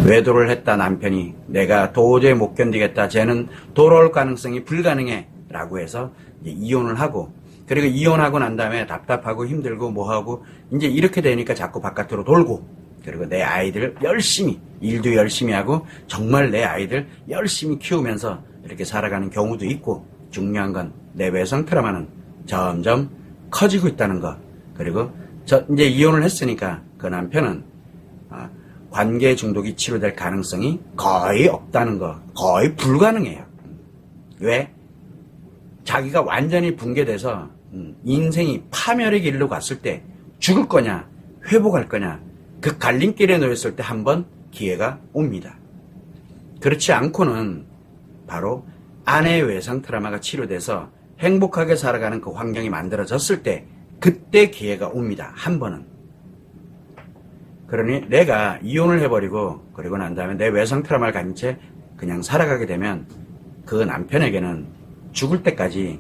외도를 했다 남편이. 내가 도저히 못 견디겠다. 쟤는 돌아올 가능성이 불가능해. 라고 해서 이제 이혼을 하고, 그리고 이혼하고 난 다음에 답답하고 힘들고 뭐하고 이제 이렇게 되니까 자꾸 바깥으로 돌고, 그리고 내 아이들 열심히, 일도 열심히 하고 정말 내 아이들 열심히 키우면서 이렇게 살아가는 경우도 있고, 중요한 건 내 외상 트라우마는 점점 커지고 있다는 거. 그리고 이제 이혼을 했으니까 그 남편은 관계 중독이 치료될 가능성이 거의 없다는 거. 거의 불가능해요. 왜? 자기가 완전히 붕괴돼서 인생이 파멸의 길로 갔을 때 죽을 거냐 회복할 거냐, 그 갈림길에 놓였을 때 한 번 기회가 옵니다. 그렇지 않고는 바로 아내의 외상 트라우마가 치료돼서 행복하게 살아가는 그 환경이 만들어졌을 때 그때 기회가 옵니다. 한 번은. 그러니 내가 이혼을 해버리고 그리고 난 다음에 내 외상 트라우마를 가진 채 그냥 살아가게 되면 그 남편에게는 죽을 때까지,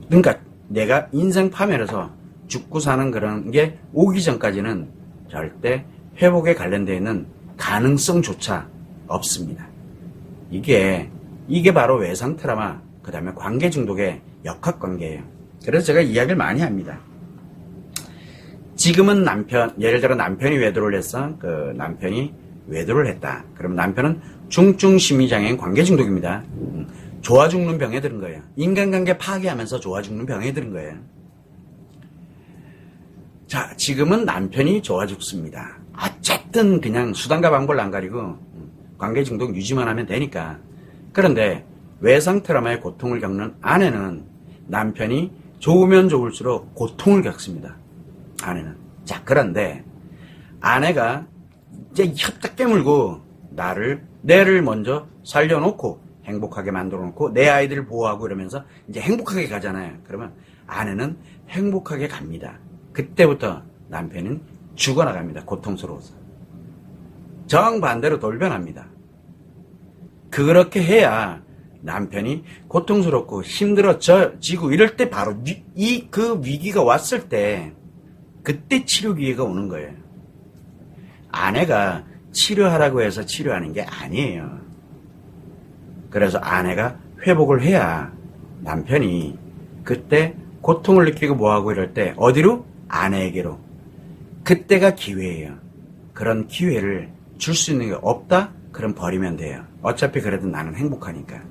그러니까 내가 인생 파멸해서 죽고 사는 그런 게 오기 전까지는 절대 회복에 관련되어 있는 가능성조차 없습니다. 이게 바로 외상 트라우마, 그 다음에 관계 중독의 역학관계예요. 그래서 제가 이야기를 많이 합니다. 지금은 예를 들어 남편이 외도를 했어. 그 남편이 외도를 했다. 그러면 남편은 중증 심리장애인 관계 중독입니다. 좋아 죽는 병에 들은 거예요. 인간관계 파괴하면서 좋아 죽는 병에 들은 거예요. 자, 지금은 남편이 좋아 죽습니다. 어쨌든 그냥 수단과 방법을 안 가리고 관계 중독 유지만 하면 되니까. 그런데 외상 트라우마의 고통을 겪는 아내는 남편이 좋으면 좋을수록 고통을 겪습니다. 아내는. 자, 그런데 아내가 이제 혀딱 깨물고 내를 먼저 살려놓고 행복하게 만들어 놓고 내 아이들을 보호하고 이러면서 이제 행복하게 가잖아요. 그러면 아내는 행복하게 갑니다. 그때부터 남편은 죽어나갑니다. 고통스러워서. 정반대로 돌변합니다. 그렇게 해야 남편이 고통스럽고 힘들어지고 이럴 때 바로 그 위기가 왔을 때 그때 치료 기회가 오는 거예요. 아내가 치료하라고 해서 치료하는 게 아니에요. 그래서 아내가 회복을 해야 남편이 그때 고통을 느끼고 뭐하고 이럴 때 어디로? 아내에게로. 그때가 기회예요. 그런 기회를 줄 수 있는 게 없다? 그럼 버리면 돼요. 어차피 그래도 나는 행복하니까.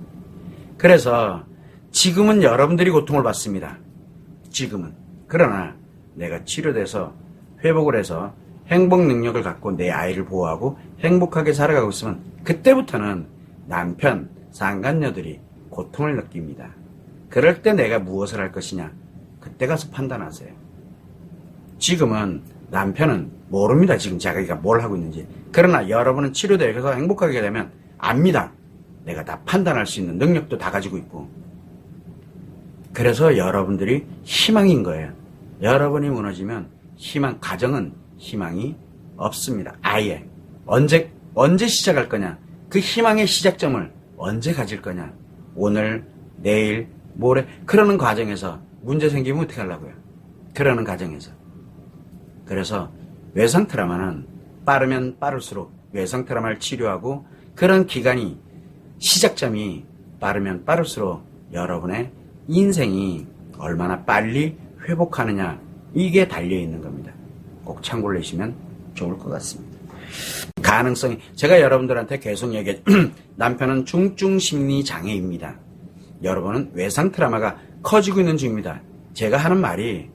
그래서 지금은 여러분들이 고통을 받습니다. 지금은. 그러나 내가 치료돼서 회복을 해서 행복 능력을 갖고 내 아이를 보호하고 행복하게 살아가고 있으면 그때부터는 남편, 상간녀들이 고통을 느낍니다. 그럴 때 내가 무엇을 할 것이냐? 그때 가서 판단하세요. 지금은 남편은 모릅니다. 지금 자기가 뭘 하고 있는지. 그러나 여러분은 치료돼서 행복하게 되면 압니다. 내가 다 판단할 수 있는 능력도 다 가지고 있고. 그래서 여러분들이 희망인 거예요. 여러분이 무너지면 가정은 희망이 없습니다. 아예. 언제 시작할 거냐? 그 희망의 시작점을 언제 가질 거냐? 오늘, 내일, 모레. 그러는 과정에서 문제 생기면 어떻게 하려고요? 그러는 과정에서. 그래서 외상 트라우마는 빠르면 빠를수록 외상 트라우마를 치료하고 그런 기간이, 시작점이 빠르면 빠를수록 여러분의 인생이 얼마나 빨리 회복하느냐, 이게 달려있는 겁니다. 꼭 참고를 해주시면 좋을 것 같습니다. 가능성이, 제가 여러분들한테 계속 얘기해, 남편은 중증 심리 장애입니다. 여러분은 외상 트라우마가 커지고 있는 중입니다. 제가 하는 말이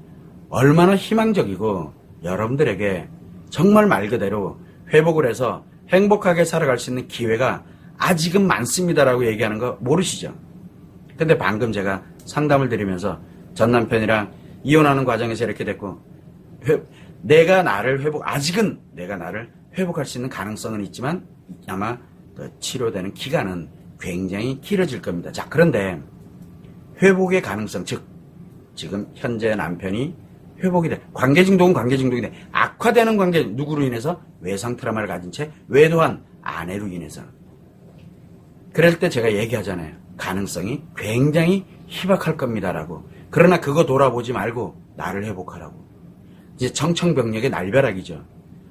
얼마나 희망적이고 여러분들에게 정말 말 그대로 회복을 해서 행복하게 살아갈 수 있는 기회가 아직은 많습니다라고 얘기하는 거 모르시죠? 근데 방금 제가 상담을 드리면서 전 남편이랑 이혼하는 과정에서 이렇게 됐고, 아직은 내가 나를 회복할 수 있는 가능성은 있지만 아마 그 치료되는 기간은 굉장히 길어질 겁니다. 자, 그런데 회복의 가능성, 즉 지금 현재 남편이 회복이 돼, 관계 중독은 관계 중독이 돼, 악화되는 관계, 누구로 인해서? 외상 트라우마를 가진 채 외도한 아내로 인해서. 그럴 때 제가 얘기하잖아요. 가능성이 굉장히 희박할 겁니다라고. 그러나 그거 돌아보지 말고 나를 회복하라고. 이제 청천벽력의 날벼락이죠.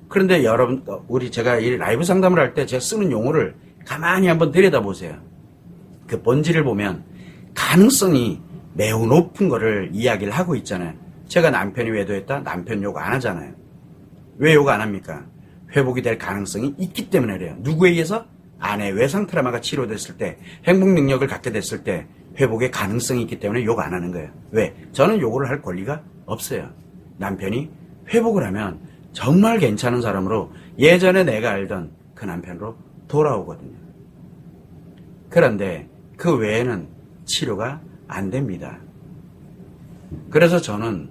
그런데 여러분, 제가 이 라이브 상담을 할 때 제가 쓰는 용어를 가만히 한번 들여다보세요. 그 본질을 보면 가능성이 매우 높은 거를 이야기를 하고 있잖아요. 제가 남편이 외도했다? 남편 욕 안 하잖아요. 왜 욕 안 합니까? 회복이 될 가능성이 있기 때문에 그래요. 누구에 의해서? 아내 외상 트라우마가 치료됐을 때, 행복 능력을 갖게 됐을 때 회복의 가능성이 있기 때문에 욕 안 하는 거예요. 왜? 저는 욕을 할 권리가 없어요. 남편이 회복을 하면 정말 괜찮은 사람으로 예전에 내가 알던 그 남편으로 돌아오거든요. 그런데 그 외에는 치료가 안 됩니다. 그래서 저는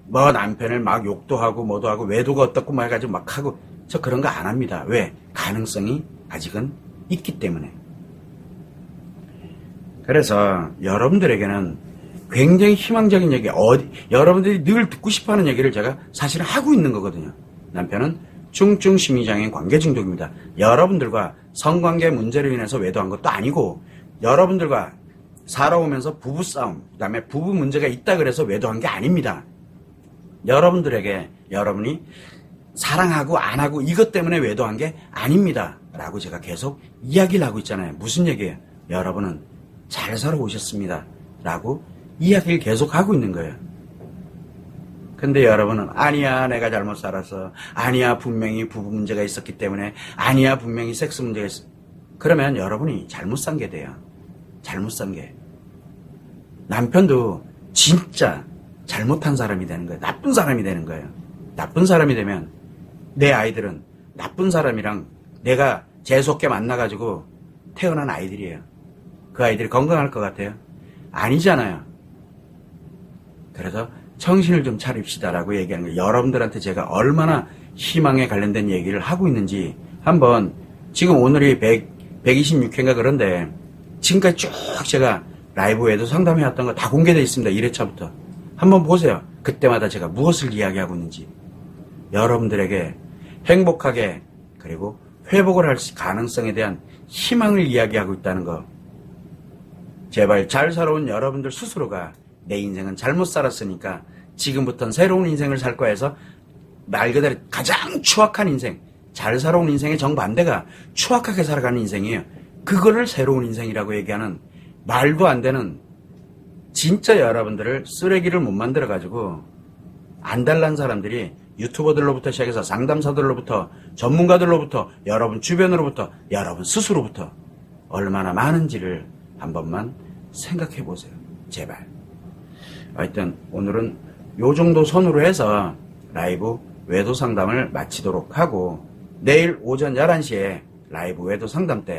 뭐 남편을 막 욕도 하고 뭐도 하고 외도가 어떻고 막 해가지고 막 하고 저 그런 거 안 합니다. 왜? 가능성이 아직은 있기 때문에. 그래서 여러분들에게는 굉장히 희망적인 얘기, 여러분들이 늘 듣고 싶어하는 얘기를 제가 사실은 하고 있는 거거든요. 남편은 중증 심리장애인 관계 중독입니다. 여러분들과 성관계 문제로 인해서 외도한 것도 아니고 여러분들과 살아오면서 부부싸움, 그 다음에 부부 문제가 있다 그래서 외도한 게 아닙니다. 여러분들에게 여러분이 사랑하고 안 하고 이것 때문에 외도한 게 아닙니다. 라고 제가 계속 이야기를 하고 있잖아요. 무슨 얘기예요? 여러분은 잘 살아오셨습니다. 라고 이야기를 계속 하고 있는 거예요. 근데 여러분은 아니야 내가 잘못 살아서, 아니야 분명히 부부 문제가 있었기 때문에, 아니야 분명히 섹스 문제가 있어. 그러면 여러분이 잘못 산 게 돼요. 잘못 산 게. 남편도 진짜 잘못한 사람이 되는 거예요. 나쁜 사람이 되는 거예요. 나쁜 사람이 되면 내 아이들은 나쁜 사람이랑 내가 재수없게 만나가지고 태어난 아이들이에요. 그 아이들이 건강할 것 같아요? 아니잖아요. 그래서 정신을 좀 차립시다라고 얘기하는 거예요. 여러분들한테 제가 얼마나 희망에 관련된 얘기를 하고 있는지 한번, 지금 오늘이 126회인가 그런데 지금까지 쭉 제가 라이브에도 상담해왔던 거 다 공개되어 있습니다. 1회차부터. 한번 보세요. 그때마다 제가 무엇을 이야기하고 있는지. 여러분들에게 행복하게 그리고 회복을 할 가능성에 대한 희망을 이야기하고 있다는 거. 제발 잘 살아온 여러분들 스스로가 내 인생은 잘못 살았으니까 지금부터는 새로운 인생을 살 거야 해서 말 그대로 가장 추악한 인생, 잘 살아온 인생의 정반대가 추악하게 살아가는 인생이에요. 그거를 새로운 인생이라고 얘기하는 말도 안 되는, 진짜 여러분들을 쓰레기를 못 만들어가지고 안달난 사람들이 유튜버들로부터 시작해서 상담사들로부터 전문가들로부터 여러분 주변으로부터 여러분 스스로부터 얼마나 많은지를 한 번만 생각해 보세요. 제발. 하여튼 오늘은 요 정도 선으로 해서 라이브 외도 상담을 마치도록 하고 내일 오전 11시에 라이브 외도 상담 때